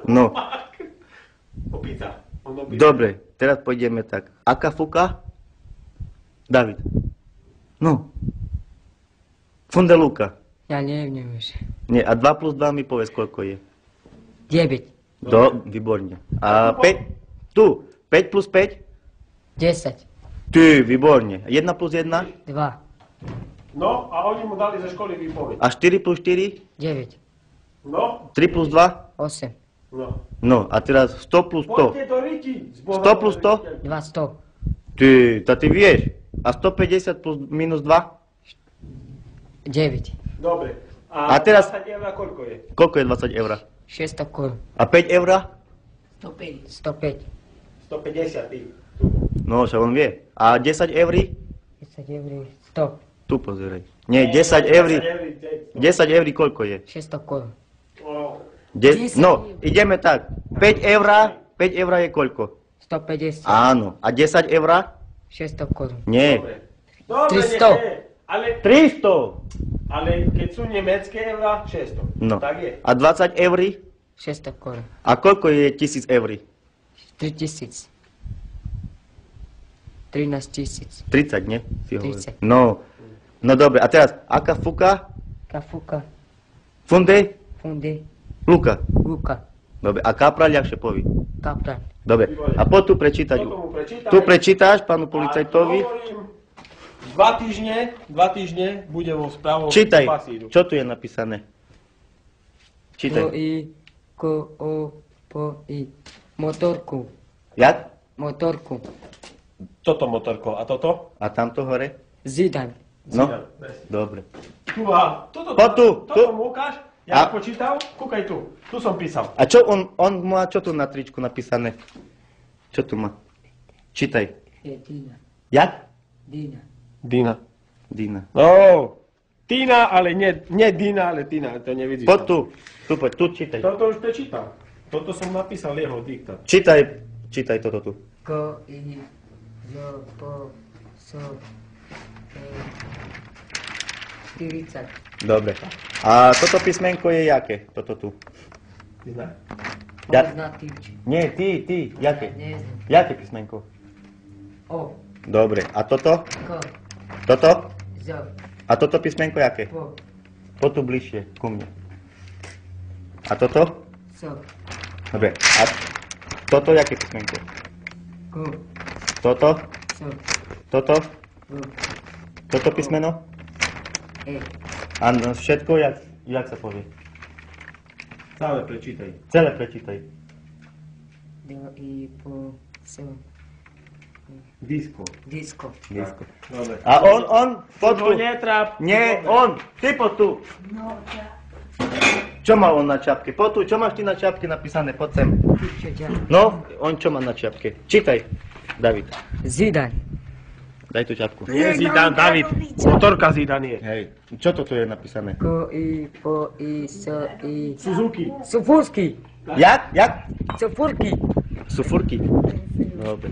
No. Opica. Dobre, teraz pôjdeme tak. Aká fuka? David. No. Fundelúka. Ja neviem už. Nie, a 2 plus 2 mi povedz, koľko je. 9. Výborne. A 5? Tu. 5 plus 5? 10. Ty, výborne. 1 plus 1? 2. No, a oni mu dali ze školy výpoveď. A 4 plus 4? 9. No, 3 plus 2? 8. no. No, a teraz 100 plus 100. Poďte do Riti. 100 plus 100? 2 100. Ty vieš. A 150 plus minus 2? 9. Dobre. A teraz- 20 eur koľko je? Koľko je 20 eur? 600 korun. A 5 eur? 105. 150 ty. No, však on vie. A 10 eur? 10 eur. 100. Tu pozeraj. Nie, 10 eur. 10 eur koľko je? 600 korun. No, ideme tak. 5 eur je koľko? 150. Áno. A 10 eur? 600 korun. Nie. Dobre, 300. Ale, 300. ale keď sú nemecké eurá, 600. No. Tak je. A 20 eur? 600 korun. A koľko je 1000 eur? 3000. 13 000. 30, nie? Si hovoril. 30. No. No dobre. A teraz, aká fuka? Kafuka. Funde? Funde. Luka. Luka. Dobre. A kapra ľahšie poví. Kaplan. Dobre. A poď tu prečítať. Toto mu prečítaj. Tu prečítaš pánu A policajtovi. hovorím, 2 týždne bude vo správu Čítaj. pasíru. Čo tu je napísané? Čítaj. Po-i. Motorku. Jak? Motorku. Toto motorko. A toto? A tamto hore? Zidan. No. Zidan, presne. Dobre. Tu a toto. Poď tu, Toto tu. mu ukáž. Ja A- počítal. Kúkaj tu. Tu som písal. A čo on má čo tu na tričku napísané? Čo tu má? Čítaj. Dina. Jak? Dina. Dina. Dina. No. Tina, ale nie Dina, ale Tina. To nevidíš. Poď tu. Tu poď, tu čítaj. Toto už prečítal. Toto som napísal jeho diktát. Čítaj toto tu. Ko-i. Po. 40. Dobre. A toto písmenko je jaké? Toto tu. Dina. Ja- Oznatíč. Nie, ty. Jaké? Ne znam. Jaké písmenko? O. Dobre. A toto? Ko. Toto? Z. A toto písmenko jaké? Po. Poď tu bližšie, ku mne. A toto? So. Dobre. A toto jaké písmenko? Ko. Toto? So. Toto? Ru. Toto písmeno? E. A no, všetko, jak sa povie? Celé prečítaj. Celé prečítaj. Do-i. Po. So. Disko. Disko. Disko. Dobre. A on, poď tu. To netráp. Nie, on, ty poď tu. Čo má on na čapke? Poď tu, čo máš ty na čapke napísané? Poď sem. No, on čo má na čapke? Čítaj, David. Zidan. Daj tú čapku. Nie Zidane, David. Motorka Zidane je. Hej, čo to tu je napísané? Ko-i. Po-i. So-i. Suzuki. Sufurski. Jak? Sufurki. Sufurky. Dobre.